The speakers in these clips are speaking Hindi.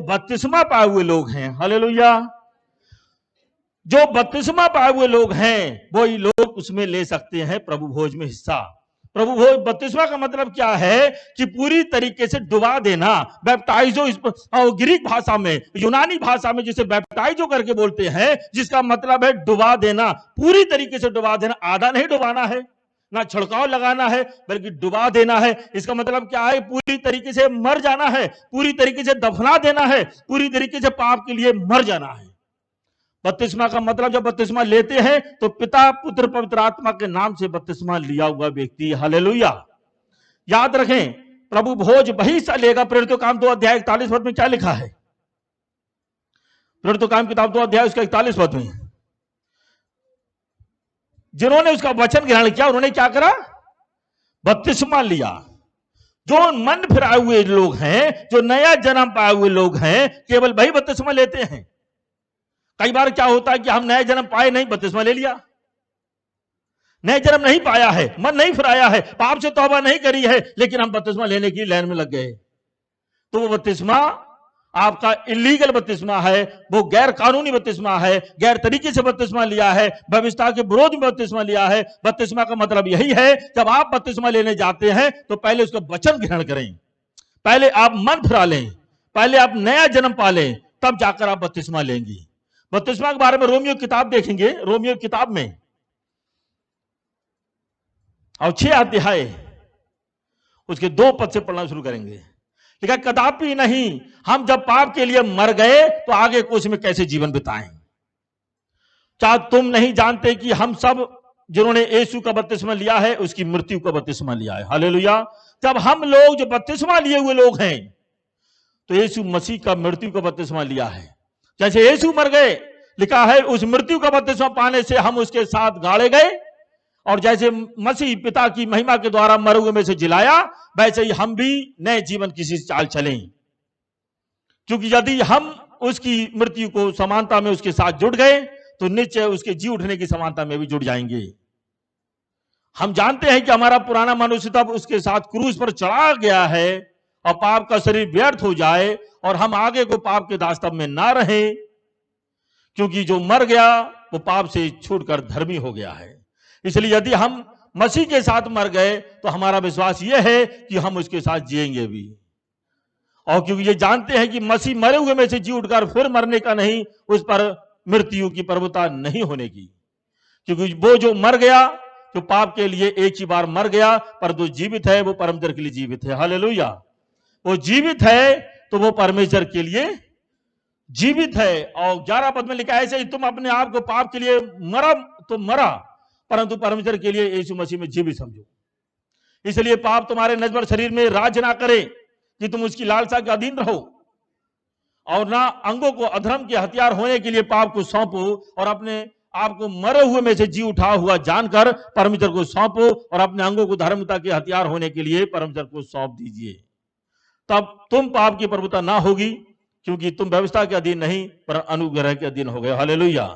बपतिस्मा पाए हुए लोग हैं, हालेलुया, जो बपतिस्मा पाए हुए लोग हैं वही लोग उसमें ले सकते हैं प्रभु भोज में हिस्सा। प्रभु भोज बपतिस्मा का मतलब क्या है कि पूरी तरीके से डुबा देना, बैप्टाइजो, ग्रीक भाषा में, यूनानी भाषा में जिसे बैप्टाइजो करके बोलते हैं, जिसका मतलब है डुबा देना, पूरी तरीके से डुबा देना। आधा नहीं डुबाना है, ना छिड़काव लगाना है, बल्कि डुबा देना है। इसका मतलब क्या है? पूरी तरीके से मर जाना है, पूरी तरीके से दफना देना है, पूरी तरीके से पाप के लिए मर जाना है। बपतिस्मा का मतलब जब बपतिस्मा लेते हैं तो पिता, पुत्र, पवित्र आत्मा के नाम से बपतिस्मा लिया हुआ व्यक्ति, हालेलुया। याद रखें, प्रभु भोज वही सा लेगा। प्रेरितों काम 2 अध्याय 41 पद में क्या लिखा है? प्रेरितों काम किताब 2 अध्याय उसका 41 पद में, जिन्होंने उसका वचन ग्रहण किया उन्होंने क्या करा? बपतिस्मा लिया। जो मन फिराए हुए लोग हैं, जो नया जन्म पाए हुए लोग हैं, केवल वही बपतिस्मा लेते हैं। कई बार क्या होता है कि हम नए जन्म पाए नहीं, बपतिस्मा ले लिया, नए जन्म नहीं पाया है, मन नहीं फिराया है, पाप से तौबा नहीं करी है, लेकिन हम बपतिस्मा लेने की लाइन में लग गए। तो वो बपतिस्मा आपका इलीगल बपतिस्मा है, वो गैर कानूनी बपतिस्मा है, गैर तरीके से बपतिस्मा लिया है, व्यवस्था के विरोध में बपतिस्मा लिया है। बपतिस्मा का मतलब यही है, जब आप बपतिस्मा लेने जाते हैं तो पहले उसका वचन ग्रहण करें, पहले आप मन फिरा लें, पहले आप नया जन्म पा लें, तब जाकर आप बपतिस्मा लेंगे। बपतिस्मा के बारे में रोमियो किताब देखेंगे, रोमियो किताब में और 6 अध्याय उसके 2 पद से पढ़ना शुरू करेंगे। लिखा, कदापि नहीं, हम जब पाप के लिए मर गए तो आगे को उसमें कैसे जीवन बिताएं? क्या तुम नहीं जानते कि हम सब जिन्होंने यीशु का बपतिस्मा लिया है उसकी मृत्यु का बपतिस्मा लिया है, हालेलुया। जब हम लोग जो बपतिस्मा लिए हुए लोग हैं तो यीशु मसीह का मृत्यु का बपतिस्मा लिया है। जैसे यीशु मर गए, लिखा है उस मृत्यु का बपतिस्मा पाने से हम उसके साथ गाड़े गए, और जैसे मसीह पिता की महिमा के द्वारा मरे हुए में से जिलाया, वैसे ही हम भी नए जीवन की चाल चलें। क्योंकि यदि हम उसकी मृत्यु को समानता में उसके साथ जुड़ गए तो निश्चय उसके जी उठने की समानता में भी जुड़ जाएंगे। हम जानते हैं कि हमारा पुराना मनुष्य तब उसके साथ क्रूस पर चढ़ा गया है और पाप का शरीर व्यर्थ हो जाए और हम आगे को पाप के दास्तव में ना रहे, क्योंकि जो मर गया वो पाप से छूटकर धर्मी हो गया है। इसलिए यदि हम मसीह के साथ मर गए तो हमारा विश्वास यह है कि हम उसके साथ जिएंगे भी, और क्योंकि ये जानते हैं कि मसीह मरे हुए में से जी उठकर फिर मरने का नहीं, उस पर मृत्यु की प्रभुता नहीं होने की। क्योंकि वो जो मर गया, जो पाप के लिए एक ही बार मर गया, पर जो जीवित है वो परमेश्वर के लिए जीवित है, हालेलुया। वो जीवित है तो वो परमेश्वर के लिए जीवित है। और 11 पद में लिखा है, ऐसे तुम अपने आप को पाप के लिए मरा तो मरा, परंतु परमेश्वर के लिए यीशु मसीह में जीवित समझो। इसलिए पाप तुम्हारे नश्वर शरीर में राज्य ना करे कि तुम उसकी लालसा के अधीन रहो, और ना अंगों को अधर्म के हथियार होने के लिए पाप को सौंपो, और अपने आपको मरे हुए में से जी उठा हुआ जानकर परमेश्वर को सौंपो, और अपने अंगों को धर्मता के हथियार होने के लिए परमेश्वर को सौंप दीजिए। तब तुम पाप की प्रभुता ना होगी, क्योंकि तुम व्यवस्था के अधीन नहीं पर अनुग्रह के अधीन हो गए, हालेलुया।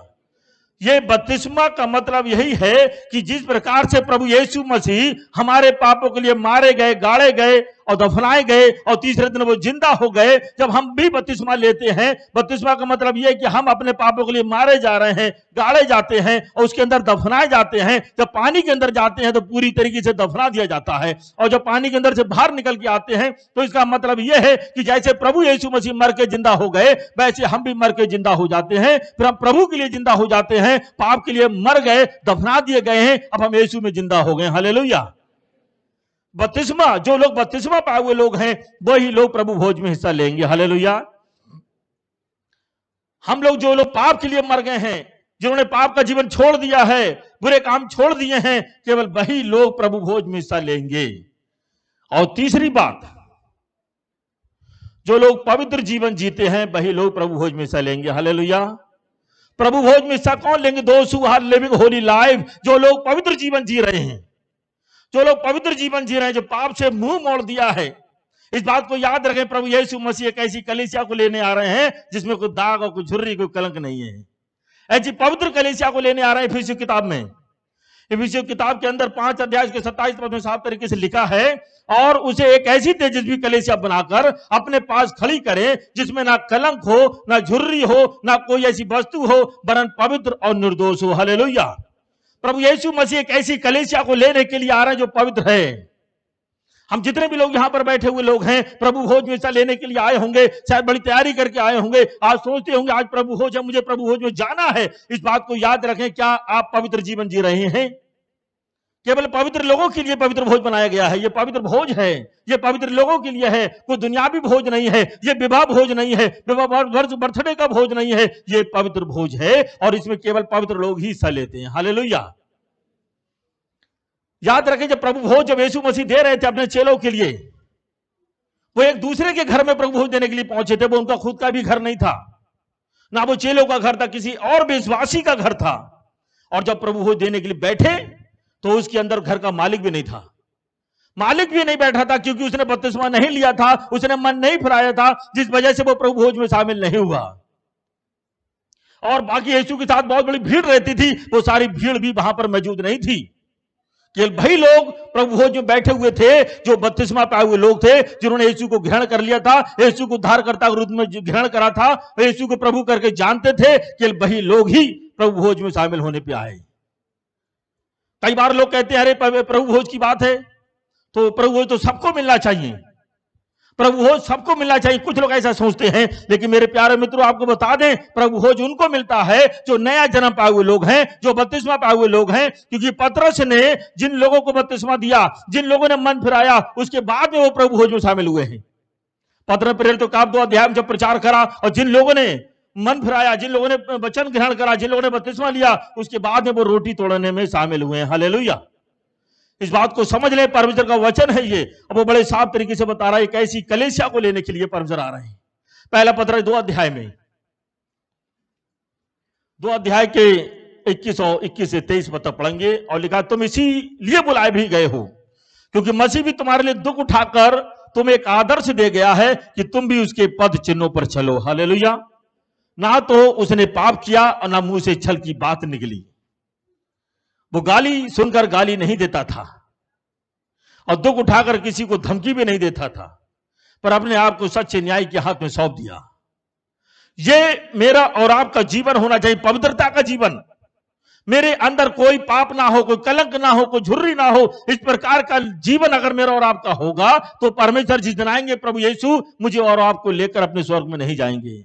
ये बपतिस्मा का मतलब यही है कि जिस प्रकार से प्रभु यीशु मसीह हमारे पापों के लिए मारे गए, गाड़े गए और दफनाए गए और तीसरे दिन वो जिंदा हो गए, जब हम भी बपतिस्मा लेते हैं, बपतिस्मा का मतलब यह है कि हम अपने पापों के लिए मारे जा रहे हैं, गाड़े जाते हैं और उसके अंदर दफनाए जाते हैं। जब पानी के अंदर जाते हैं तो पूरी तरीके से दफना दिया जाता है, और जब पानी के अंदर से बाहर निकल के आते हैं तो इसका मतलब यह है कि जैसे प्रभु यीशु मसीह मर के जिंदा हो गए, वैसे हम भी मर के जिंदा हो जाते हैं। फिर हम प्रभु के लिए जिंदा हो जाते हैं, पाप के लिए मर गए, दफना दिए गए हैं, अब हम यीशु में जिंदा हो गए, हालेलुया। बपतिस्मा, जो लोग बपतिस्मा पाए हुए लोग हैं वही लोग प्रभु भोज में हिस्सा लेंगे, हालेलुया। हम लोग जो लोग पाप के लिए मर गए हैं, जिन्होंने पाप का जीवन छोड़ दिया है, बुरे काम छोड़ दिए हैं, केवल वही लोग प्रभु भोज में हिस्सा लेंगे। और तीसरी बात, जो लोग पवित्र जीवन जीते हैं वही लोग प्रभु भोज में हिस्सा लेंगे, हालेलुया। प्रभु भोज में हिस्सा कौन लेंगे? Those who are living holy life, जो लोग पवित्र जीवन जी रहे हैं, जो लोग पवित्र जीवन जी रहे हैं, जो पाप से मुंह मोड़ दिया है। इस बात को याद रखें, प्रभु यीशु मसीह एक ऐसी कलीसिया को लेने आ रहे हैं जिसमें कोई दाग और कोई झुर्री, कोई कलंक नहीं है। ऐसी पवित्र कलीसिया को लेने आ रहे हैं। फिर किताब में इफिसियों किताब के अंदर 5 अध्याय के 27 पद में साफ तरीके से लिखा है, और उसे एक ऐसी तेजस्वी कलीसिया बनाकर अपने पास खड़ी करें जिसमें ना कलंक हो, ना झुर्री हो, ना कोई ऐसी वस्तु हो, वरन पवित्र और निर्दोष हो। हालेलुया। प्रभु यीशु मसीह एक ऐसी कलीसिया को लेने के लिए आ रहे हैं जो पवित्र है। हम जितने भी लोग यहां पर बैठे हुए लोग हैं, प्रभु भोज में हिस्सा लेने के लिए आए होंगे, शायद बड़ी तैयारी करके आए होंगे, आज सोचते होंगे आज प्रभु भोज है, मुझे प्रभु भोज में जाना है। इस बात को याद रखें, क्या आप पवित्र जीवन जी रहे हैं? केवल पवित्र लोगों के लिए पवित्र भोज बनाया गया है। ये पवित्र भोज है, ये पवित्र लोगों के लिए है, कोई दुनियावी भोज नहीं है, ये विवाह भोज नहीं है, बर्थडे का भोज नहीं है, ये पवित्र भोज है और इसमें केवल पवित्र लोग ही हिस्सा लेते हैं। हालेलुया। याद रखें, जब प्रभु भोज जब यीशु मसीह दे रहे थे अपने चेलों के लिए, वो एक दूसरे के घर में प्रभु भोज देने के लिए पहुंचे थे। वो उनका खुद का भी घर नहीं था, ना वो चेलों का घर था, किसी और विश्वासी का घर था। और जब प्रभु भोज देने के लिए बैठे तो उसके अंदर घर का मालिक भी नहीं था, मालिक भी नहीं बैठा था, क्योंकि उसने बपतिस्मा नहीं लिया था, उसने मन नहीं फिराया था, जिस वजह से वो प्रभु भोज में शामिल नहीं हुआ। और बाकी यीशु के साथ बहुत बड़ी भीड़ रहती थी, वो सारी भीड़ भी वहां पर मौजूद नहीं थी। केवल वही लोग प्रभु भोज में बैठे हुए थे जो बपतिस्मा पाए हुए लोग थे, जिन्होंने यीशु को ग्रहण कर लिया था, यीशु को उद्धारकर्ता के रूप में ग्रहण करा था, यीशु को प्रभु करके जानते थे। केवल वही लोग ही प्रभु भोज में शामिल होने पे आए। कई बार लोग कहते हैं अरे प्रभु भोज की बात है तो प्रभु भोज तो सबको मिलना चाहिए, प्रभु भोज सबको मिलना चाहिए। कुछ लोग ऐसा सोचते हैं, लेकिन मेरे प्यारे मित्रों आपको बता दें, प्रभु भोज उनको मिलता है जो नया जन्म पाए हुए लोग हैं, जो बपतिस्मा पाए हुए लोग हैं। क्योंकि पतरस ने जिन लोगों को बपतिस्मा दिया, जिन लोगों ने मन फिराया, उसके बाद में वो प्रभु भोज में शामिल हुए हैं। पतरस प्रेरित तो काम 2 अध्याय में जब प्रचार करा और जिन लोगों ने मन फिराया, जिन लोगों ने वचन ग्रहण करा, जिन लोगों ने बपतिस्मा लिया, उसके बाद में वो रोटी तोड़ने में शामिल हुए हैं। हालेलुया। इस बात को समझ ले, परमेश्वर का वचन है ये, अब वो बड़े साफ तरीके से बता रहा है, एक ऐसी कलीसिया को लेने के लिए परमेश्वर आ रहे हैं। पहला पत्रस 2 अध्याय में 2 अध्याय के 21 से 23 पद तक पढ़ेंगे। और लिखा, तुम इसीलिए बुलाए भी गए हो क्योंकि मसीह भी तुम्हारे लिए दुख उठाकर तुम्हें एक आदर्श दे गया है कि तुम भी उसके पद चिन्हों पर चलो। हालेलुया। ना तो उसने पाप किया और ना मुंह से छल की बात निकली। वो गाली सुनकर गाली नहीं देता था और दुख उठाकर किसी को धमकी भी नहीं देता था, पर अपने आप को सच्चे न्याय के हाथ में सौंप दिया। ये मेरा और आपका जीवन होना चाहिए, पवित्रता का जीवन। मेरे अंदर कोई पाप ना हो, कोई कलंक ना हो, कोई झुर्री ना हो। इस प्रकार का जीवन अगर मेरा और आपका होगा तो परमेश्वर जिस दिन आएंगे, प्रभु यीशु मुझे और आपको लेकर अपने स्वर्ग में नहीं जाएंगे।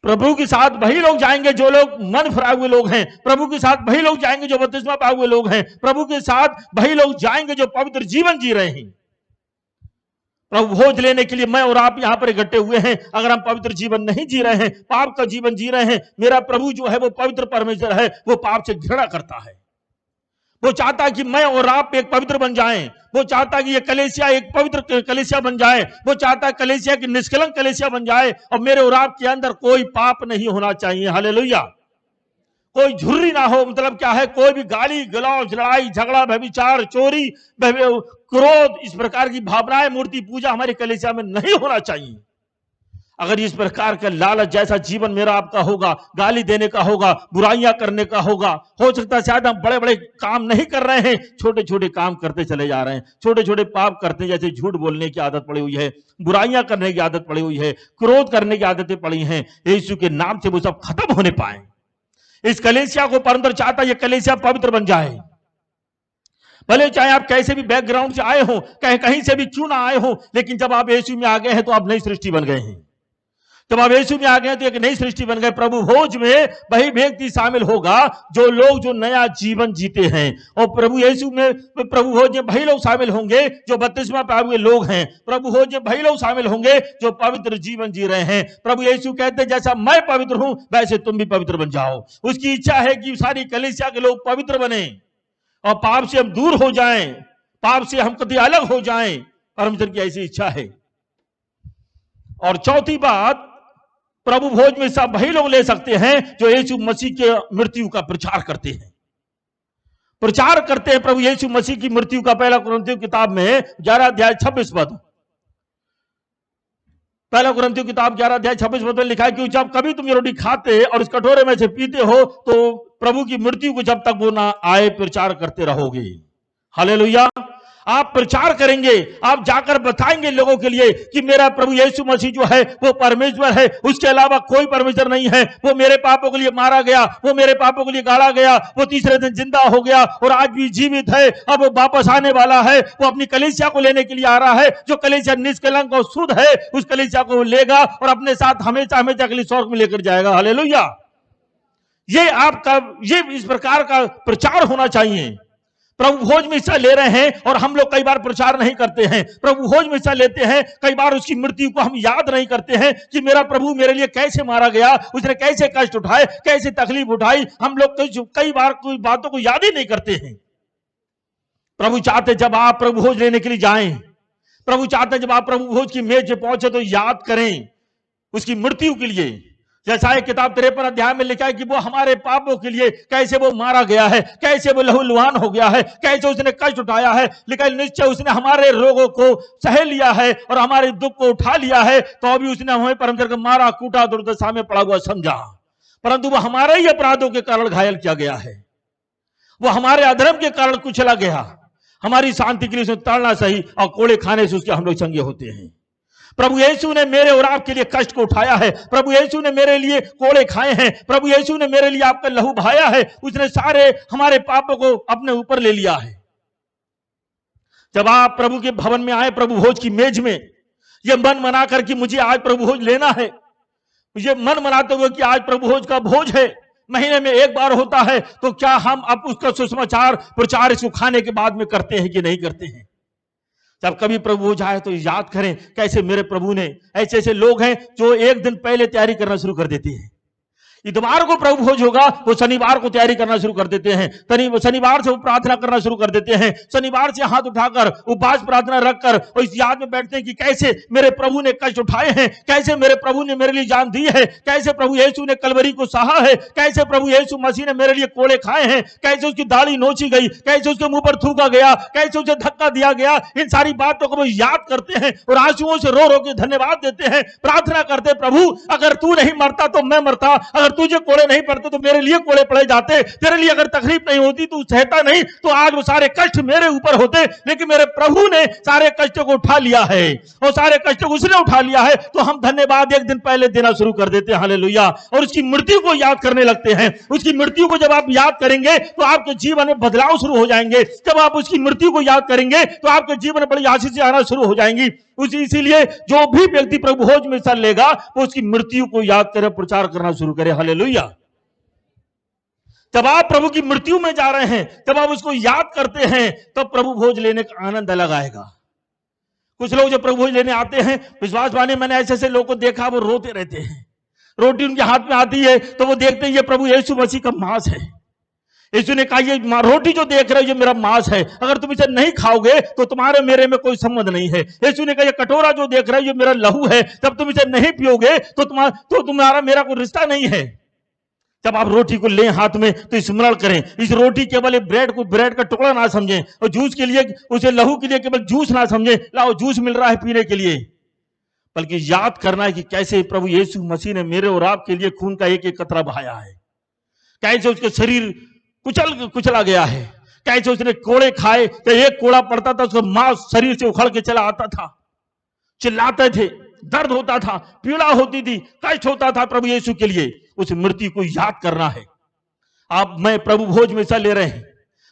प्रभु के साथ वही लोग जाएंगे जो लोग मन फिराए हुए लोग हैं, प्रभु के साथ वही लोग जाएंगे जो बपतिस्मा पाए हुए लोग हैं, प्रभु के साथ वही लोग जाएंगे जो पवित्र जीवन जी रहे हैं। प्रभु भोज लेने के लिए मैं और आप यहां पर इकट्ठे हुए हैं। अगर हम पवित्र जीवन नहीं जी रहे हैं, पाप का जीवन जी रहे हैं, मेरा प्रभु जो है वो पवित्र परमेश्वर है, वो पाप से घृणा करता है। वो चाहता है कि मैं और आप एक पवित्र बन जाएं। वो चाहता है कि ये कलीसिया एक पवित्र कलीसिया बन जाए। वो चाहता है कलीसिया की निष्कलंक कलीसिया बन जाए और मेरे और आप के अंदर कोई पाप नहीं होना चाहिए। हालेलुया। कोई झुर्री ना हो, मतलब क्या है, कोई भी गाली गलौज, लड़ाई झगड़ा, व्यभिचार, चोरी, क्रोध, इस प्रकार की भावनाएं, मूर्ति पूजा हमारी कलीसिया में नहीं होना चाहिए। अगर इस प्रकार का लालच जैसा जीवन मेरा आपका होगा, गाली देने का होगा, बुराइयां करने का होगा, हो सकता है शायद हम बड़े बड़े काम नहीं कर रहे हैं, छोटे छोटे काम करते चले जा रहे हैं, छोटे छोटे पाप करते हैं। जैसे झूठ बोलने की आदत पड़ी हुई है, बुराइयां करने की आदत पड़ी हुई है, क्रोध करने की आदतें पड़ी हैं। यीशु के नाम से वो सब खत्म होने पाए। इस कलीसिया को परमेश्वर चाहता है ये कलीसिया पवित्र बन जाए। भले चाहे आप कैसे भी बैकग्राउंड से आए हो, कहीं से भी क्यों ना आए हो, लेकिन जब आप यीशु में आ गए हैं तो आप नई सृष्टि बन गए हैं। जब आप यीशु में आ गए तो एक नई सृष्टि बन गए। प्रभु भोज में वही व्यक्ति शामिल होगा जो लोग जो नया जीवन जीते हैं, और प्रभु यीशु में प्रभु भोज में वही लोग शामिल होंगे जो बपतिस्मा पाए हुए लोग हैं। प्रभु भोज में वही लोग शामिल होंगे जो पवित्र जीवन जी रहे हैं। प्रभु यीशु कहते हैं जैसा मैं पवित्र हूं वैसे तुम भी पवित्र बन जाओ। उसकी इच्छा है कि सारी कलीसिया के लोग पवित्र बने और पाप से हम दूर हो जाएं, पाप से हम कभी अलग हो जाएं। परमेश्वर की ऐसी इच्छा है। और चौथी बात, प्रभु भोज में सब वही लोग ले सकते हैं जो यीशु मसीह के मृत्यु का प्रचार करते हैं। प्रचार करते हैं प्रभु यीशु मसीह की मृत्यु का। पहला कुरिन्थियों किताब में 11 अध्याय 26 पद, पहला कुरिन्थियों किताब 11 अध्याय 26 पद में लिखा है कि जब कभी तुम ये रोटी खाते और इस कटोरे में से पीते हो तो प्रभु की मृत्यु को जब तक वो ना आए प्रचार करते रहोगे। हालेलुया। आप प्रचार करेंगे, आप जाकर बताएंगे लोगों के लिए कि मेरा प्रभु यीशु मसीह जो है वो परमेश्वर है, उसके अलावा कोई परमेश्वर नहीं है। वो मेरे पापों के लिए मारा गया, वो मेरे पापों के लिए गाड़ा गया, वो तीसरे दिन जिंदा हो गया और आज भी जीवित है। अब वो वापस आने वाला है, वो अपनी कलीसिया को लेने के लिए आ रहा है। जो कलीसिया निष्कलंक और शुद्ध है उस कलीसिया को लेगा और अपने साथ हमेशा हमेशा के लिए स्वर्ग में लेकर जाएगा। हालेलुया। ये आपका ये इस प्रकार का प्रचार होना चाहिए। प्रभु भोज में हिस्सा ले रहे हैं और हम लोग कई बार प्रचार नहीं करते हैं। प्रभु भोज में हिस्सा लेते हैं, कई बार उसकी मृत्यु को हम याद नहीं करते हैं कि मेरा प्रभु मेरे लिए कैसे मारा गया, उसने कैसे कष्ट उठाए, कैसे तकलीफ उठाई। हम लोग कई बार कोई बातों को याद ही नहीं करते हैं। प्रभु चाहते जब आप प्रभु भोज लेने के लिए जाएं, प्रभु चाहते जब आप प्रभु भोज की मेज पे पहुंचे तो याद करें उसकी मृत्यु के लिए। जैसा है किताब 53 अध्याय में लिखा है कि वो हमारे पापों के लिए कैसे वो मारा गया है, कैसे वो लहूलुहान हो गया है, कैसे उसने कष्ट उठाया है। लेकिन निश्चय उसने हमारे रोगों को सह लिया है और हमारे दुख को उठा लिया है। तो अभी उसने हमें परमेश्वर का मारा कूटा दुर्दशा में पड़ा हुआ समझा, परंतु वो हमारे ही अपराधों के कारण घायल किया गया है। वो हमारे अधर्म के कारण कुचला गया, हमारी शांति के लिए उसने तड़ना सही और कोड़े खाने से उसके हम लोग चंगे होते हैं। प्रभु यीशु ने मेरे और आपके लिए कष्ट को उठाया है। प्रभु यीशु ने मेरे लिए कोड़े खाए हैं। प्रभु यीशु ने मेरे लिए आपका लहू बहाया है। उसने सारे हमारे पापों को अपने ऊपर ले लिया है। जब आप प्रभु के भवन में आए, प्रभु भोज की मेज में, ये मन मना कर कि मुझे आज प्रभु भोज लेना है, ये मन मनाते हुए कि आज प्रभु भोज का भोज है, महीने में एक बार होता है, तो क्या हम अब उसका सुसमाचार प्रचार इसको खाने के बाद में करते हैं कि नहीं करते हैं? जब कभी प्रभु भोज आए तो याद करें कैसे मेरे प्रभु ने, ऐसे ऐसे लोग हैं जो एक दिन पहले तैयारी करना शुरू कर देते हैं। इतवार को प्रभु भोज होगा, वो शनिवार को तैयारी करना शुरू कर देते हैं। शनिवार से वो प्रार्थना करना शुरू कर देते हैं। शनिवार से हाथ उठाकर उपवास प्रार्थना रखकर वो इस याद में बैठते हैं कि कैसे मेरे प्रभु ने कष्ट उठाए हैं, कैसे मेरे प्रभु ने मेरे लिए जान दी है, कैसे प्रभु यीशु ने कलवरी को सहा है, कैसे प्रभु यीशु मसीह ने मेरे लिए कोड़े खाए हैं, कैसे उसकी दाढ़ी नोची गई, कैसे उसके मुंह पर थूका गया, कैसे उसे धक्का दिया गया। इन सारी बातों को वो याद करते हैं और आंसुओं से रो रो के धन्यवाद देते हैं, प्रार्थना करते, प्रभु अगर तू नहीं मरता तो मैं मरता, अगर तुझे कोड़े नहीं पड़ते तो मेरे लिए कोड़े पड़े जाते, तेरे लिए अगर तकलीफ नहीं होती तू सहता नहीं तो आज वो सारे कष्ट मेरे ऊपर होते। लेकिन मेरे प्रभु ने सारे कष्टों को उठा लिया है और सारे कष्टों को उसने उठा लिया है, तो हम धन्यवाद एक दिन पहले देना शुरू कर देते हैं। हालेलुया। और उसकी मृत्यु को याद करने लगते हैं। उसकी मृत्यु को जब आप याद करेंगे तो आपके जीवन में बदलाव शुरू हो जाएंगे। जब आप उसकी मृत्यु को याद करेंगे तो आपके जीवन में बड़ी आशीष आना शुरू हो जाएंगी। इसीलिए जो भी व्यक्ति प्रभु भोज में हिस्सा लेगा वो उसकी मृत्यु को याद करे, प्रचार करना शुरू करे। हालेलुया। जब आप प्रभु की मृत्यु में जा रहे हैं, जब आप उसको याद करते हैं, तब प्रभु भोज लेने का आनंद अलग आएगा। कुछ लोग जो प्रभु भोज लेने आते हैं, विश्वास माने मैंने ऐसे ऐसे लोगों को देखा, वो रोते रहते हैं। रोटी उनके हाथ में आती है तो वो देखते हैं ये प्रभु यीशु मसीह का मांस है। यीशु ने कहा ये रोटी जो देख रहे हो ये मेरा मांस है, अगर तुम इसे नहीं खाओगे तो तुम्हारे मेरे में कोई संबंध नहीं है। यीशु ने कहा ये कटोरा जो देख रहे हो ये मेरा लहू है, जब तुम इसे नहीं पियोगे तो तुम्हारा मेरा कोई रिश्ता नहीं है। जब आप रोटी को लें हाथ में तो स्मरण करें, इस रोटी केवल ब्रेड का टुकड़ा ना समझें और जूस के लिए उसे लहू के लिए केवल जूस ना समझें, लाओ जूस मिल रहा है पीने के लिए, बल्कि याद करना है कि कैसे प्रभु यीशु मसीह ने मेरे और आपके लिए खून का एक एक कतरा बहाया है, कैसे उसके शरीर कुचला गया है, कैसे उसने कोड़े खाए, तो एक कोड़ा पड़ता था उसका मांस शरीर से उखड़ के चला आता था, चिल्लाते थे, दर्द होता था, पीड़ा होती थी, कष्ट होता था। प्रभु यीशु के लिए उस मृत्यु को याद करना है। आप मैं प्रभु भोज में हिस्सा ले रहे हैं,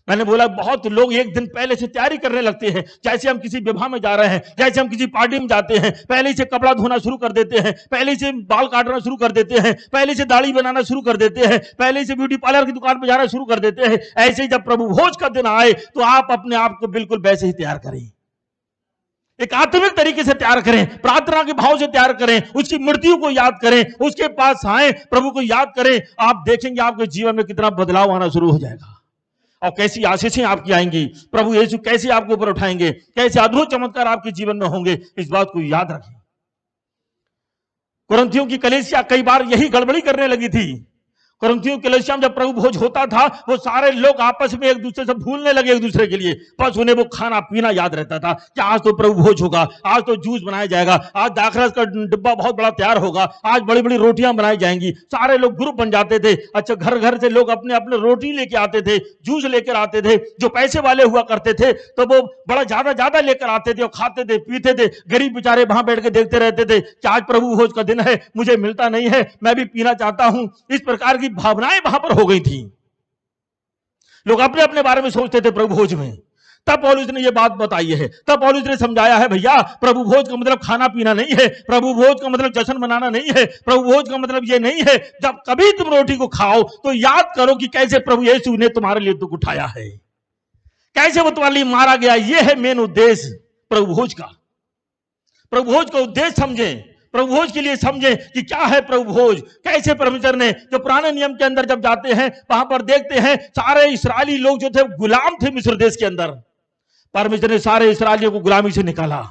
मैंने बोला बहुत लोग एक दिन पहले से तैयारी करने लगते हैं। जैसे हम किसी विवाह में जा रहे हैं, जैसे हम किसी पार्टी में जाते हैं, पहले से कपड़ा धोना शुरू कर देते हैं, पहले से बाल काटना शुरू कर देते हैं, पहले से दाढ़ी बनाना शुरू कर देते हैं, पहले से ब्यूटी पार्लर की दुकान पर जाना शुरू कर देते हैं। ऐसे ही जब प्रभु भोज का दिन आए तो आप अपने आप को बिल्कुल वैसे ही तैयार करें, एक आत्मिक तरीके से तैयार करें, प्रार्थना के भाव से तैयार करें, उसकी मृत्यु को याद करें, उसके पास आए, प्रभु को याद करें। आप देखेंगे आपके जीवन में कितना बदलाव आना शुरू हो जाएगा और कैसी आशीषें आपकी आएंगी। प्रभु यीशु कैसे आपको ऊपर उठाएंगे, कैसे अद्भुत चमत्कार आपके जीवन में होंगे, इस बात को याद रखें। कुरिन्थियों की कलीसिया कई बार यही गड़बड़ी करने लगी थी। कुरिन्थियों कलीसिया में जब प्रभु भोज होता था, वो सारे लोग आपस में एक दूसरे से भूलने लगे एक दूसरे के लिए, बस उन्हें वो खाना पीना याद रहता था कि आज तो प्रभु भोज होगा, आज तो जूस बनाया जाएगा, आज दाखरस का डिब्बा बहुत बड़ा तैयार होगा, आज बड़ी बड़ी रोटियां बनाई जाएंगी। सारे लोग ग्रुप बन जाते थे। अच्छा, घर घर से लोग अपने अपने रोटी लेके आते थे, जूस लेकर आते थे। जो पैसे वाले हुआ करते थे तो वो बड़ा ज्यादा लेकर आते थे और खाते थे, पीते थे। गरीब बेचारे वहां बैठ के देखते रहते थे कि आज प्रभु भोज का दिन है, मुझे मिलता नहीं है, मैं भी पीना चाहता हूं। इस प्रकार की भावनाएं वहां पर हो गई थी। लोग अपने अपने बारे में सोचते थे प्रभु भोज में। तब पौलुस ने यह बात बताई है, तब पौलुस ने समझाया है, भैया प्रभु भोज का मतलब खाना पीना नहीं है, प्रभु भोज का मतलब जश्न मनाना नहीं है, प्रभु भोज का मतलब यह नहीं है। जब कभी तुम रोटी को खाओ तो याद करो कि कैसे प्रभु यीशु ने तुम्हारे लिए दुख उठाया है, कैसे वो तुम्हारे लिए मारा गया। यह है मेन उद्देश्य प्रभु भोज का। प्रभु भोज का उद्देश्य समझें, प्रभु भोज के लिए समझें कि क्या है प्रभु भोज। कैसे परमेश्वर ने, जो पुराने नियम के अंदर जब जाते हैं वहां पर देखते हैं सारे इस्राएली लोग जो थे गुलाम थे मिस्र देश के अंदर। परमेश्वर ने सारे इस्राएलियों को गुलामी से निकाला,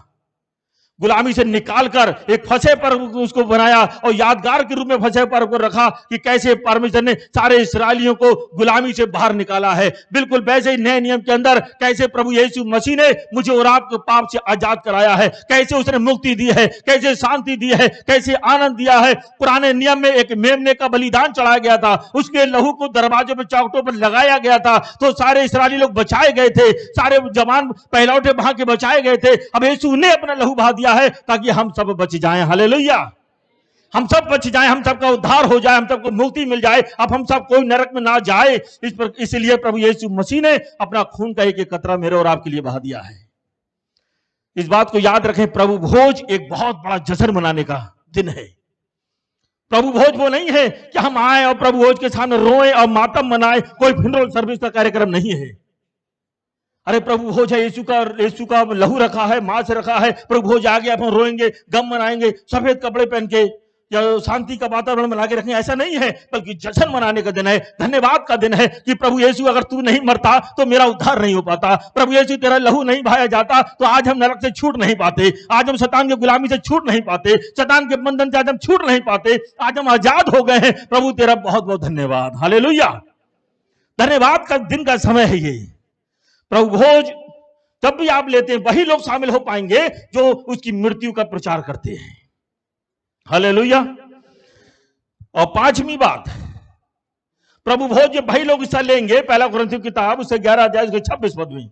गुलामी से निकालकर एक फसह पर्व उसको बनाया और यादगार के रूप में फसह पर्व को रखा कि कैसे परमेश्वर ने सारे इस्राएलियों को गुलामी से बाहर निकाला है। बिल्कुल वैसे ही नए नियम के अंदर कैसे प्रभु यीशु मसीह ने मुझे और आपको पाप से आजाद कराया है, कैसे उसने मुक्ति दी है, कैसे शांति दी है, कैसे आनंद दिया है। पुराने नियम में एक मेमने का बलिदान चढ़ाया गया था, उसके लहू को दरवाजे पर चौखटों पर लगाया गया था, तो सारे इस्राएली लोग बचाए गए थे, सारे जवान पहलौठे वहां के बचाए गए थे। अब यीशु ने अपना लहू बहा दिया है ताकि हम सब बच जाएं। हालेलुया, हम सब बच जाएं, हम सबका उद्धार हो जाए, हम सबको मुक्ति मिल जाए, अब हम सब कोई नरक में ना जाए। इसलिए प्रभु यीशु मसीह ने अपना खून का एक एक कतरा मेरे और आपके लिए बहा दिया है। इस बात को याद रखें, प्रभु भोज एक बहुत बड़ा जश्न मनाने का दिन है। प्रभु भोज वो नहीं है कि हम आए और प्रभु भोज के सामने रोए और मातम मनाए, कोई फ्यूनरल सर्विस का कार्यक्रम नहीं है। अरे प्रभु भोज है, यीशु का लहू रखा है, मांस रखा है, प्रभु भोज आ गया, अपन रोएंगे, गम मनाएंगे, सफेद कपड़े पहन के या शांति का वातावरण बना के रखेंगे, ऐसा नहीं है। बल्कि जश्न मनाने का दिन है, धन्यवाद का दिन है कि प्रभु यीशु अगर तू नहीं मरता तो मेरा उद्धार नहीं हो पाता, प्रभु यीशु तेरा लहू नहीं बहाया जाता तो आज हम नरक से छूट नहीं पाते, आज हम शैतान की गुलामी से छूट नहीं पाते, शैतान के बंधन से आज हम छूट नहीं पाते, आज हम आजाद हो गए हैं। प्रभु तेरा बहुत बहुत धन्यवाद। हालेलुया, धन्यवाद का दिन का समय है ये। प्रभु भोज जब भी आप लेते हैं वही लोग शामिल हो पाएंगे जो उसकी मृत्यु का प्रचार करते हैं। हालेलुया। और पांचवी बात, प्रभु भोज वही लोग हिस्सा लेंगे, पहला कुरिन्थियों की किताब उससे 11 अध्याय 26 पद में,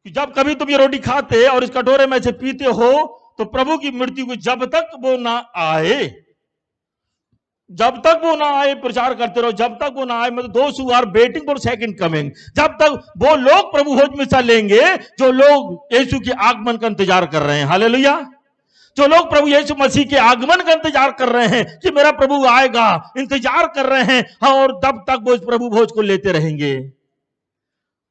कि जब कभी तुम ये रोटी खाते और इस कटोरे में से पीते हो तो प्रभु की मृत्यु को जब तक वो ना आए, जब तक वो ना आए प्रचार करते रहो, जब तक वो ना आए, मतलब those who are waiting for second coming, जब तक वो लोग प्रभु भोज में हिस्सा लेंगे जो लोग यीशु के आगमन का इंतजार कर रहे हैं। हालेलुया, जो लोग प्रभु यीशु मसीह के आगमन का इंतजार कर रहे हैं कि मेरा प्रभु आएगा, इंतजार कर रहे हैं और तब तक वो इस प्रभु भोज को लेते रहेंगे।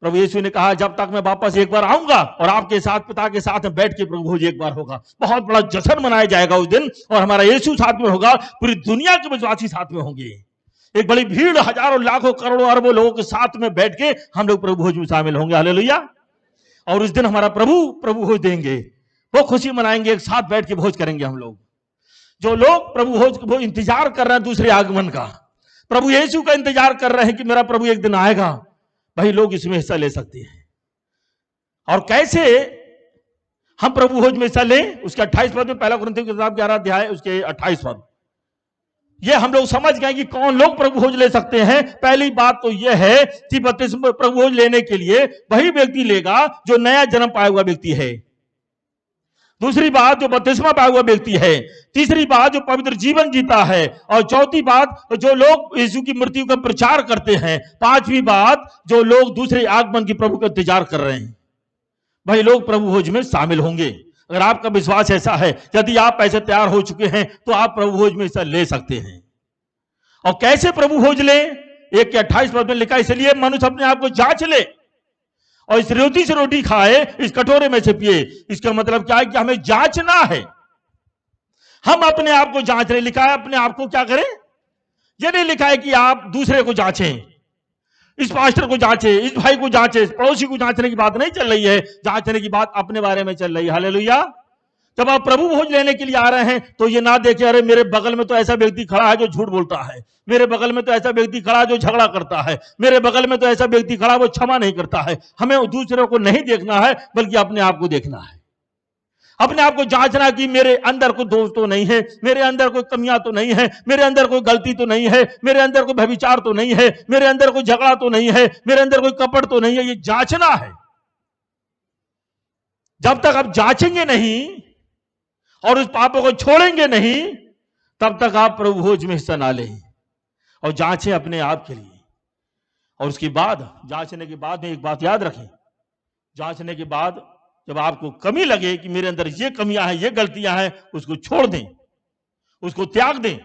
प्रभु यीशु ने कहा जब तक मैं वापस एक बार आऊंगा और आपके साथ पिता के साथ में बैठ के प्रभु भोज एक बार होगा, बहुत बड़ा जश्न मनाया जाएगा उस दिन, और हमारा यीशु साथ में होगा, पूरी दुनिया के विश्वासी साथ में होंगे, एक बड़ी भीड़, हजारों लाखों करोड़ों अरबों लोगों के साथ में बैठ के हम लोग प्रभु भोज में शामिल होंगे। हालेलुया। और उस दिन हमारा प्रभु भोज देंगे, वो खुशी मनाएंगे, एक साथ बैठ के भोज करेंगे हम लोग। जो लोग प्रभु भोज को इंतजार कर रहे हैं दूसरे आगमन का, प्रभु यीशु का इंतजार कर रहे हैं कि मेरा प्रभु एक दिन आएगा, वही लोग इसमें हिस्सा ले सकते हैं। और कैसे हम प्रभु भोज में हिस्सा लें, उसके 28 पद में, पहला कुरिन्थियों की किताब 11 अध्याय उसके 28 पद, ये हम लोग समझ गए कि कौन लोग प्रभु भोज ले सकते हैं। पहली बात तो यह है कि बपतिस्मा प्रभु भोज लेने के लिए वही व्यक्ति लेगा जो नया जन्म पाया हुआ व्यक्ति है। दूसरी बात, जो बपतिस्मा पाया हुआ व्यक्ति है। तीसरी बात, जो पवित्र जीवन जीता है। और चौथी बात, जो लोग यीशु की मृत्यु का प्रचार करते हैं। पांचवी बात, जो लोग दूसरे आगमन की प्रभु का इंतजार कर रहे हैं, वही लोग प्रभु भोज में शामिल होंगे। अगर आपका विश्वास ऐसा है, यदि आप ऐसे तैयार हो चुके हैं, तो आप प्रभु भोज में हिस्सा ले सकते हैं। और कैसे प्रभु भोज लें, 1 के 28 पद में लिखा, इसलिए मनुष्य अपने आप को जांच ले और इस रोटी से रोटी खाए, इस कटोरे में से पिए। इसका मतलब क्या है कि हमें जांचना है, हम अपने आप को जांच रहे। लिखा है अपने आप को क्या करें, यह नहीं लिखा है कि आप दूसरे को जांचें, इस पास्टर को जांचे, इस भाई को जांचे, पड़ोसी को जांचने की बात नहीं चल रही है। जांचने की बात अपने बारे में चल रही है। हालेलुया। जब आप प्रभु भोज लेने के लिए आ रहे हैं तो ये ना देखें अरे मेरे बगल में तो ऐसा व्यक्ति खड़ा है जो झूठ बोलता है, मेरे बगल में तो ऐसा व्यक्ति खड़ा है जो झगड़ा करता है, मेरे बगल में तो ऐसा व्यक्ति खड़ा है वो क्षमा नहीं करता है। हमें दूसरों को नहीं देखना है बल्कि अपने आप को देखना है, अपने आप को जांचना कि मेरे अंदर कोई दोष तो नहीं है, मेरे अंदर कोई कमियां तो नहीं है, मेरे अंदर कोई गलती तो नहीं है, मेरे अंदर कोई व्यभिचार तो नहीं है, मेरे अंदर कोई झगड़ा तो नहीं है, मेरे अंदर कोई कपट तो नहीं है। ये जांचना है। जब तक आप जांचेंगे नहीं और उस पापों को छोड़ेंगे नहीं तब तक आप प्रभु भोज में हिस्सा ना लें। और जांचें अपने आप के लिए। और उसके बाद जांचने के बाद में एक बात याद रखें, जांचने के बाद जब आपको कमी लगे कि मेरे अंदर ये कमियां हैं, ये गलतियां हैं, उसको छोड़ दें, उसको त्याग दें,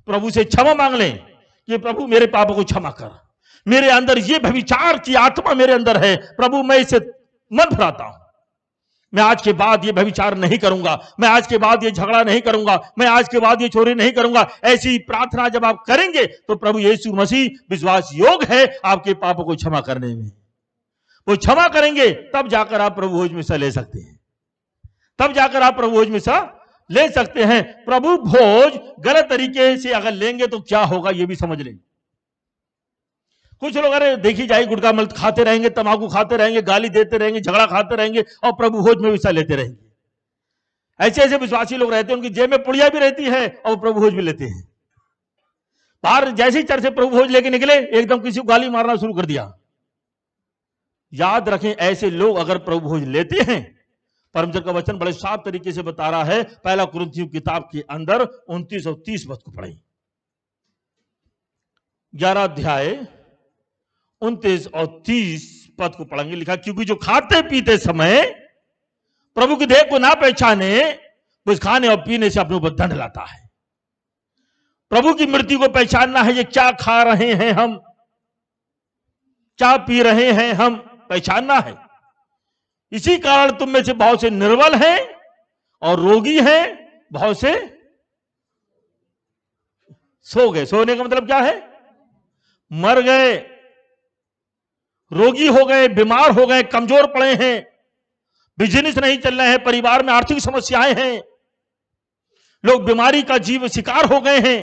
प्रभु से क्षमा मांग लें कि प्रभु मेरे पापों को क्षमा कर, मेरे अंदर ये व्यभिचार की आत्मा मेरे अंदर है, प्रभु मैं इसे मन फिराता हूं, मैं आज के बाद ये व्यभिचार नहीं करूंगा, मैं आज के बाद ये झगड़ा नहीं करूंगा, मैं आज के बाद ये चोरी नहीं करूंगा। ऐसी प्रार्थना जब आप करेंगे तो प्रभु यीशु मसीह विश्वास योग्य है आपके पापों को क्षमा करने में। वो क्षमा करेंगे तब जाकर आप प्रभु भोज में हिस्सा ले सकते हैं, तब जाकर आप प्रभु भोज में हिस्सा ले सकते हैं। प्रभु भोज गलत तरीके से अगर लेंगे तो क्या होगा ये भी समझ लें। कुछ लोग अरे देखी जाए गुटखा मल खाते रहेंगे, तंबाकू खाते रहेंगे, गाली देते रहेंगे, झगड़ा खाते रहेंगे और प्रभु भोज में हिस्सा लेते रहेंगे। ऐसे ऐसे विश्वासी लोग रहते हैं, उनकी जेब में पुड़िया भी रहती है और प्रभु भोज भी लेते हैं। बाहर जैसे ही चर्च से प्रभु भोज लेके निकले एकदम किसी को गाली मारना शुरू कर दिया। याद रखें ऐसे लोग अगर प्रभु भोज लेते हैं, परमेश्वर का वचन बड़े साफ तरीके से बता रहा है। पहला कुरिन्थियों किताब के अंदर 29 और 30 पद को पढ़ें, 11 अध्याय 29 और 30 पद को पढ़ेंगे। लिखा क्योंकि जो खाते पीते समय प्रभु की देह को ना पहचाने वो इस खाने और पीने से अपने ऊपर दंड लाता है। प्रभु की मृत्यु को पहचानना है। ये क्या खा रहे हैं हम, क्या पी रहे हैं हम, पहचानना है। इसी कारण तुम में से बहुत से निर्बल हैं और रोगी हैं, बहुत से सो गए। सोने का मतलब क्या है, मर गए, रोगी हो गए, बीमार हो गए, कमजोर पड़े हैं, बिजनेस नहीं चल रहे हैं, परिवार में आर्थिक समस्याएं हैं, लोग बीमारी का जीव शिकार हो गए हैं।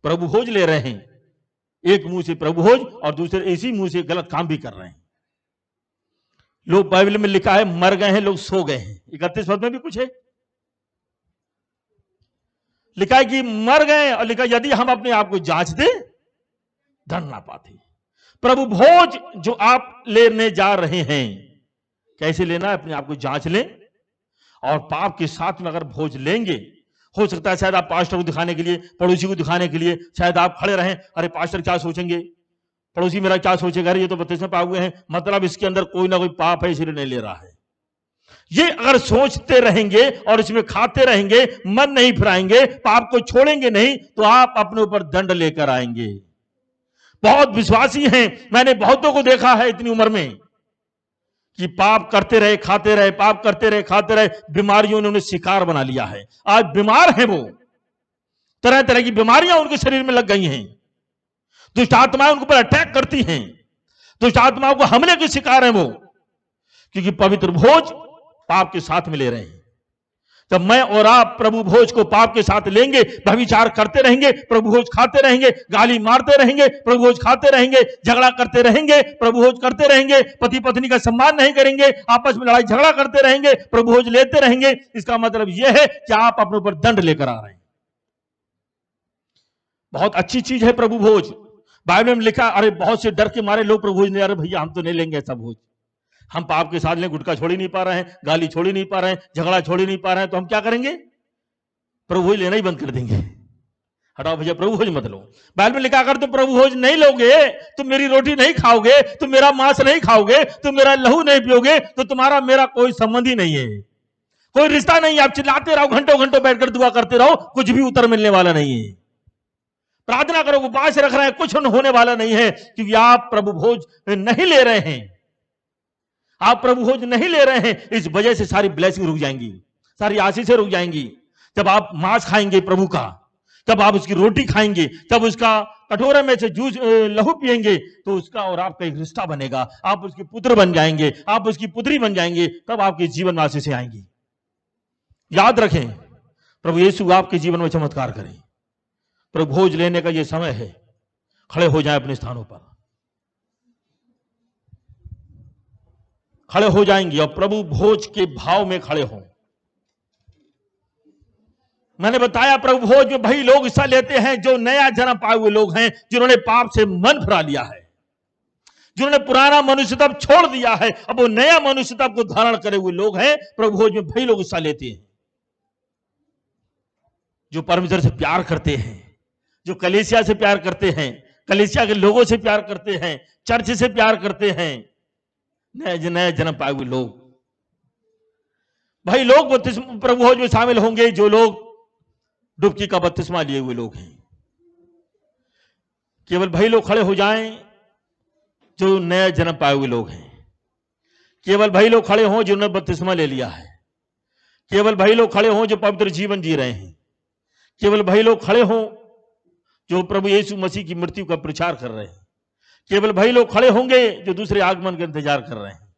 प्रभु भोज ले रहे हैं, एक मुंह से प्रभु भोज और दूसरे इसी मुंह से गलत काम भी कर रहे हैं। लोग बाइबल में लिखा है मर गए हैं, लोग सो गए हैं। 31 पद में भी कुछ है, लिखा है कि मर गए और लिखा यदि हम अपने आप को जांच दे दंड ना पाते। प्रभु भोज जो आप लेने जा रहे हैं कैसे लेना है, अपने आप को जांच लें। और पाप के साथ में अगर भोज लेंगे, हो सकता है शायद आप पास्टर को दिखाने के लिए, पड़ोसी को दिखाने के लिए शायद आप खड़े रहें, अरे पास्टर क्या सोचेंगे, पड़ोसी मेरा क्या सोचेगा, अरे ये तो बत्तीसवें पाप हुए हैं, मतलब इसके अंदर कोई ना कोई पाप है इसलिए नहीं ले रहा है। ये अगर सोचते रहेंगे और इसमें खाते रहेंगे, मन नहीं फिराएंगे, पाप को छोड़ेंगे नहीं, तो आप अपने ऊपर दंड लेकर आएंगे। बहुत विश्वासी हैं, मैंने बहुतों को देखा है इतनी उम्र में कि पाप करते रहे, खाते रहे, पाप करते रहे, खाते रहे, बीमारियों ने उन्हें शिकार बना लिया है। आज बीमार हैं वो, तरह तरह की बीमारियां उनके शरीर में लग गई हैं। दुष्ट आत्माएं उनके ऊपर अटैक करती हैं, दुष्ट आत्माओं को हमले के शिकार हैं वो, क्योंकि पवित्र भोज पाप के साथ में ले रहे हैं। जब मैं और आप प्रभु भोज को पाप के साथ लेंगे, व्यभिचार करते रहेंगे, प्रभु भोज खाते रहेंगे, गाली मारते रहेंगे, प्रभु भोज खाते रहेंगे, झगड़ा करते रहेंगे, प्रभु भोज करते रहेंगे, पति पत्नी का सम्मान नहीं करेंगे, आपस में लड़ाई झगड़ा करते रहेंगे, प्रभु भोज लेते रहेंगे, इसका मतलब यह है कि आप अपने ऊपर दंड लेकर आ रहे हैं। बहुत अच्छी चीज है प्रभु भोज। बाइबल में लिखा, अरे बहुत से डर के मारे लोग प्रभु भोज नहीं, अरे भैया हम तो नहीं लेंगे ऐसा भोज, हम पाप के साथ लें, गुटखा छोड़ ही नहीं पा रहे हैं, गाली छोड़ ही नहीं पा रहे हैं, झगड़ा छोड़ ही नहीं पा रहे हैं, तो हम क्या करेंगे, प्रभु भोज लेना ही बंद कर देंगे। हटाओ भैया प्रभु भोज मत लो। बाइबल में लिखा, अगर तुम प्रभु भोज नहीं लोगे, तुम मेरी रोटी नहीं खाओगे, तुम मेरा मांस नहीं खाओगे, तुम मेरा लहू नहीं पियोगे, तो तुम्हारा मेरा कोई संबंध ही नहीं है, कोई रिश्ता नहीं है। आप चिल्लाते रहो, घंटों घंटों बैठकर दुआ करते रहो, कुछ भी उत्तर मिलने वाला नहीं है। प्रार्थना करो, उपवास रख रहे हैं, कुछ होने वाला नहीं है, क्योंकि आप प्रभु भोज नहीं ले रहे हैं। आप प्रभु भोज नहीं ले रहे हैं, इस वजह से सारी ब्लेसिंग रुक जाएंगी, सारी आशीषें रुक जाएंगी। जब आप मांस खाएंगे प्रभु का, जब आप उसकी रोटी खाएंगे, जब उसका कटोरे में से जूस लहू पिएंगे, तो उसका और आपका एक रिश्ता बनेगा, आप उसके पुत्र बन जाएंगे, आप उसकी पुत्री बन जाएंगे, तब आपके जीवन में आशीषें आएंगी। याद रखें, प्रभु यीशु आपके जीवन में चमत्कार करें। प्रभु भोज लेने का यह समय है, खड़े हो जाएं अपने स्थानों पर, खड़े हो जाएंगे और प्रभु भोज के भाव में खड़े हों। मैंने बताया प्रभु भोज में वही लोग हिस्सा लेते हैं जो नया जन्म पाए हुए लोग हैं, जिन्होंने पाप से मन फिरा लिया है, जिन्होंने पुराना मनुष्य तब छोड़ दिया है, अब वो नया मनुष्य तब को धारण करे हुए लोग हैं। प्रभु भोज में वही लोग हिस्सा लेते हैं जो परमेश्वर से प्यार करते हैं, जो कलीसिया से प्यार करते हैं, कलीसिया के लोगों से प्यार करते हैं, चर्च से प्यार करते हैं, नए जन्म पाए हुए लोग। भाई लोग प्रभु भोज में शामिल होंगे जो लोग डुबकी का बपतिस्मा लिए हुए लोग हैं। केवल भाई लोग खड़े हो जाएं जो नया जन्म पाए हुए लोग हैं। केवल भाई लोग खड़े हों जिन्होंने बपतिस्मा ले लिया है। केवल भाई लोग खड़े हों जो पवित्र जीवन जी रहे हैं। केवल भाई लोग खड़े हों जो प्रभु यीशु मसीह की मृत्यु का प्रचार कर रहे हैं। केवल भाई लोग खड़े होंगे जो दूसरे आगमन का इंतजार कर रहे हैं।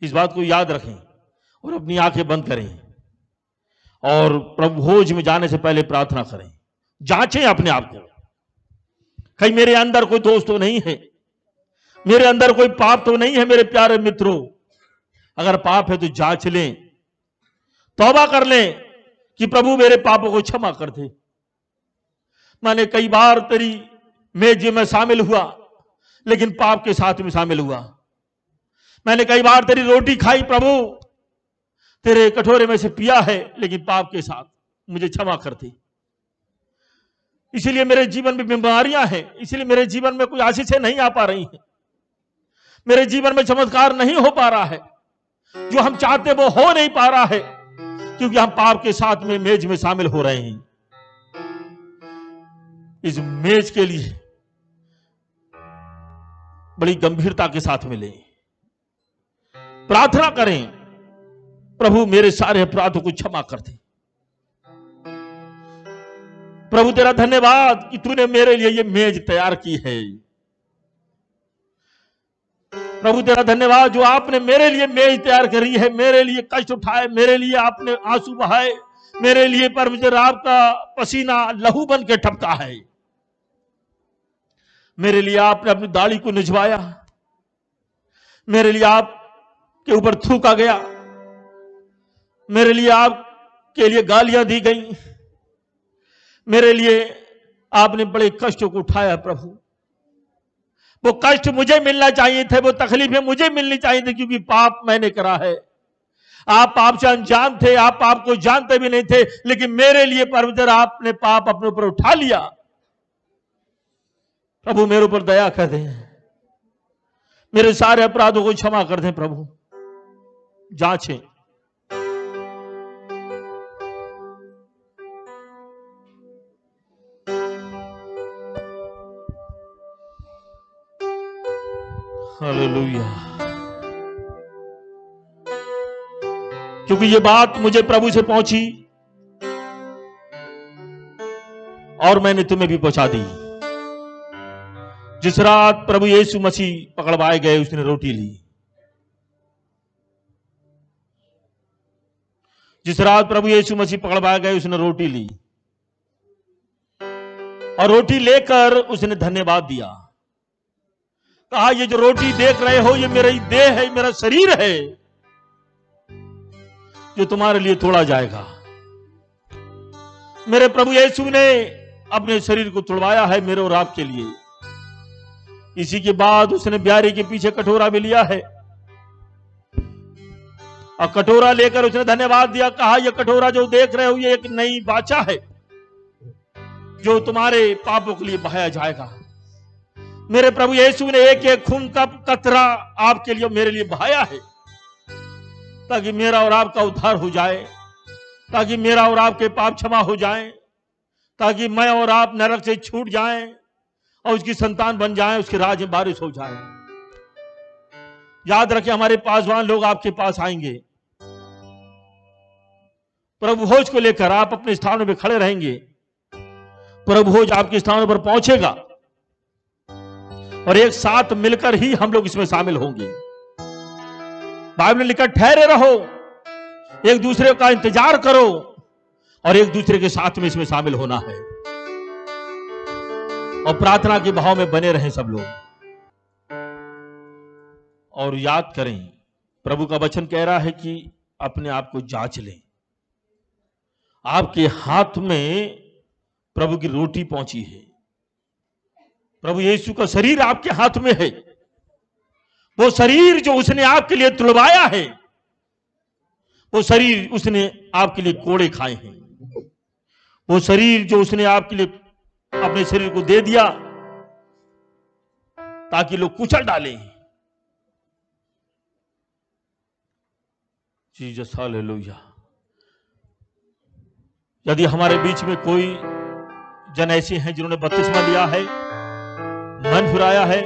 इस बात को याद रखें और अपनी आंखें बंद करें और प्रभु भोज में जाने से पहले प्रार्थना करें। जांचें अपने आप को, कहीं मेरे अंदर कोई दोष तो नहीं है, मेरे अंदर कोई पाप तो नहीं है। मेरे प्यारे मित्रों, अगर पाप है तो जांच लें, तौबा कर लें कि प्रभु मेरे पापों को क्षमा कर दे। मैंने कई बार तेरी मेज में शामिल हुआ लेकिन पाप के साथ में शामिल हुआ। मैंने कई बार तेरी रोटी खाई प्रभु, तेरे कटोरे में से पिया है लेकिन पाप के साथ, मुझे क्षमा कर दे। इसलिए मेरे जीवन में बीमारियां हैं, इसलिए मेरे जीवन में कोई आशीषें नहीं आ पा रही हैं, मेरे जीवन में चमत्कार नहीं हो पा रहा है, जो हम चाहते वो हो नहीं पा रहा है, क्योंकि हम पाप के साथ में मेज में शामिल हो रहे हैं। इस मेज के लिए बड़ी गंभीरता के साथ मिले, प्रार्थना करें, प्रभु मेरे सारे अपराधों को क्षमा कर दे। प्रभु तेरा धन्यवाद कि तूने मेरे लिए ये मेज तैयार की है। प्रभु तेरा धन्यवाद जो आपने मेरे लिए मेज तैयार करी है, मेरे लिए कष्ट उठाए, मेरे लिए आपने आंसू बहाए, मेरे लिए परमेश्वर आपका पसीना लहू बन के टपका है, मेरे लिए आपने अपनी दाढ़ी को निजवाया, मेरे लिए आपके ऊपर थूका गया, मेरे लिए आपके लिए गालियां दी गई, मेरे लिए आपने बड़े कष्टों को उठाया। प्रभु वो कष्ट मुझे मिलना चाहिए थे, वो तकलीफें मुझे मिलनी चाहिए थी, क्योंकि पाप मैंने करा है। आप पाप से अनजान थे, आप पाप को जानते भी नहीं थे, लेकिन मेरे लिए परमेश्वर आपने पाप अपने ऊपर उठा लिया। प्रभु मेरे ऊपर दया कर दें, मेरे सारे अपराधों को क्षमा कर दें। प्रभु जांचें, हालेलुया। क्योंकि ये बात मुझे प्रभु से पहुंची और मैंने तुम्हें भी पहुंचा दी। जिस रात प्रभु यीशु मसीह पकड़वाए गए, उसने रोटी ली। जिस रात प्रभु यीशु मसीह पकड़वाए गए, उसने रोटी ली और रोटी लेकर उसने धन्यवाद दिया। कहा, ये जो रोटी देख रहे हो, ये मेरी देह है, मेरा शरीर है, जो तुम्हारे लिए तोड़ा जाएगा। मेरे प्रभु यीशु ने अपने शरीर को तोड़वाया है मेरे और आपके लिए। इसी के बाद उसने ब्यारी के पीछे कटोरा भी लिया है और कटोरा लेकर उसने धन्यवाद दिया। कहा, यह कटोरा जो देख रहे हो, ये एक नई वाचा है जो तुम्हारे पापों के लिए बहाया जाएगा। मेरे प्रभु यीशु ने एक एक खून का कतरा आपके लिए, मेरे लिए बहाया है, ताकि मेरा और आपका उद्धार हो जाए, ताकि मेरा और आपके पाप क्षमा हो जाएं, ताकि मैं और आप नरक से छूट जाएं और उसकी संतान बन जाएं, उसके राज में बारिश हो जाए। याद रखें, हमारे पासवान लोग आपके पास आएंगे, प्रभु भोज को लेकर आप अपने स्थानों पर खड़े रहेंगे। प्रभु भोज आपके स्थानों पर पहुंचेगा और एक साथ मिलकर ही हम लोग इसमें शामिल होंगे। बाइबल में लिखा, ठहरे रहो एक दूसरे का इंतजार करो और एक दूसरे के साथ में इसमें शामिल होना है और प्रार्थना के भाव में बने रहें सब लोग। और याद करें, प्रभु का वचन कह रहा है कि अपने आप को जांच लें। आपके हाथ में प्रभु की रोटी पहुंची है, प्रभु यीशु का शरीर आपके हाथ में है। वो शरीर जो उसने आपके लिए तुड़वाया है, वो शरीर उसने आपके लिए कोड़े खाए हैं। वो शरीर जो उसने आपके लिए अपने शरीर को दे दिया ताकि लोग कुचल डालें। Jesus hallelujah. यदि हमारे बीच में कोई जन ऐसे हैं जिन्होंने बपतिस्मा लिया है, मन फिराया है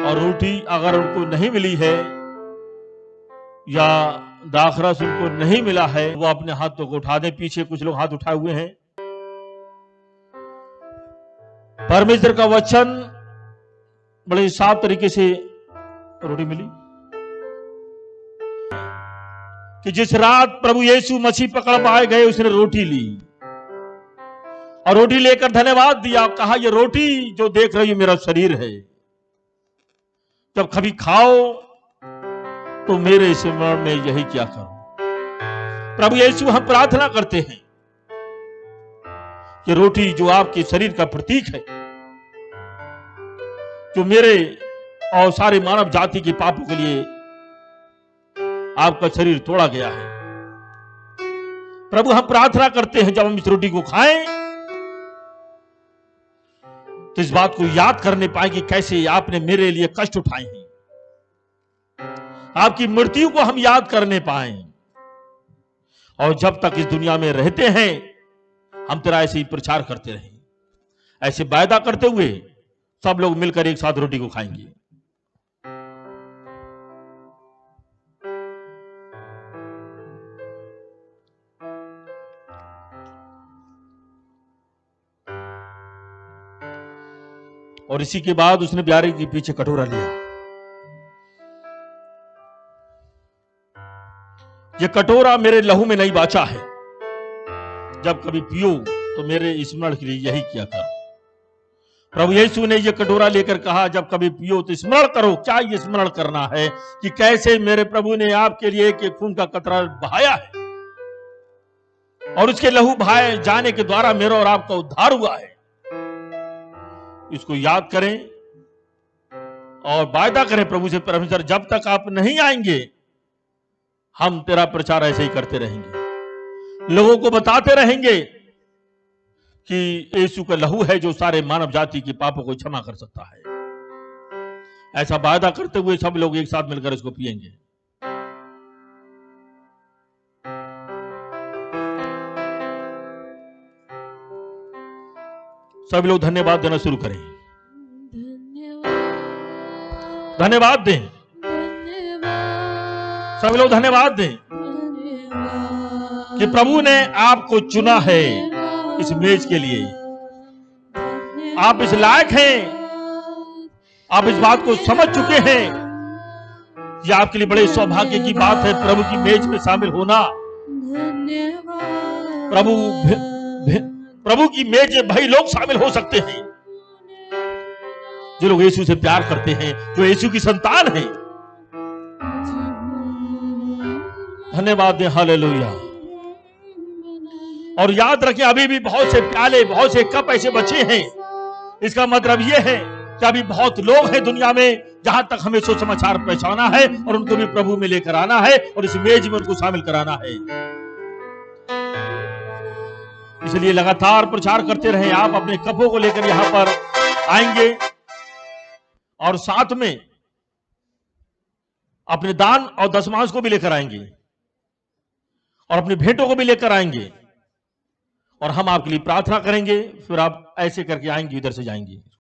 और रोटी अगर उनको नहीं मिली है या दाखरस उनको नहीं मिला है, वो अपने हाथों को उठा दें। पीछे कुछ लोग हाथ उठाए हुए हैं। परमेश्वर का वचन बड़े साफ तरीके से रोटी मिली कि जिस रात प्रभु यीशु मसीह पकड़ पाए गए, उसने रोटी ली और रोटी लेकर धन्यवाद दिया, कहा ये रोटी जो देख रही हो मेरा शरीर है, जब कभी खाओ तो मेरे स्मरण में यही क्या करो। प्रभु यीशु हम प्रार्थना करते हैं कि रोटी जो आपके शरीर का प्रतीक है, जो मेरे और सारे मानव जाति के पापों के लिए आपका शरीर तोड़ा गया है, प्रभु हम प्रार्थना करते हैं जब हम इस रोटी को खाएं तो इस बात को याद करने पाए कि कैसे आपने मेरे लिए कष्ट उठाए हैं। आपकी मृत्यु को हम याद करने पाए और जब तक इस दुनिया में रहते हैं हम तेरा ऐसे ही प्रचार करते रहें। ऐसे वायदा करते हुए सब लोग मिलकर एक साथ रोटी को खाएंगे। और इसी के बाद उसने प्यारे के पीछे कटोरा लिया। ये कटोरा मेरे लहू में नहीं बाचा है, जब कभी पियो तो मेरे स्मरण के लिए यही किया कर। प्रभु यीशु ने यह कटोरा लेकर कहा, जब कभी पियो तो स्मरण करो। क्या ये स्मरण करना है कि कैसे मेरे प्रभु ने आपके लिए एक खून का कतरा बहाया है और उसके लहू बहाए जाने के द्वारा मेरा और आपका उद्धार हुआ है। इसको याद करें और वायदा करें प्रभु से, परमेश्वर जब तक आप नहीं आएंगे हम तेरा प्रचार ऐसे ही करते रहेंगे, लोगों को बताते रहेंगे कि यीशु का लहू है जो सारे मानव जाति के पापों को क्षमा कर सकता है। ऐसा वायदा करते हुए सब लोग एक साथ मिलकर इसको पिएंगे। सब लोग धन्यवाद देना शुरू करें। धन्यवाद दें, सब लोग धन्यवाद दें कि प्रभु ने आपको चुना है इस मेज के लिए। आप इस लायक हैं, आप इस बात को समझ चुके हैं। यह आपके लिए बड़े सौभाग्य की बात है प्रभु की मेज में शामिल होना। प्रभु की मेज में भाई लोग शामिल हो सकते हैं जो लोग यीशु से प्यार करते हैं, जो यीशु की संतान है। धन्यवाद दें, हालेलुया। और याद रखें अभी भी बहुत से प्याले, बहुत से कप ऐसे बचे हैं। इसका मतलब यह है कि अभी बहुत लोग हैं दुनिया में जहां तक हमें सुसमाचार पहुंचाना है और उनको भी प्रभु में लेकर आना है और इस मेज में उनको शामिल कराना है। इसलिए लगातार प्रचार करते रहे। आप अपने कपों को लेकर यहां पर आएंगे और साथ में अपने दान और दशमांश को भी लेकर आएंगे और अपनी भेंटों को भी लेकर आएंगे और हम आपके लिए प्रार्थना करेंगे। फिर आप ऐसे करके आएंगे, इधर से जाएंगे।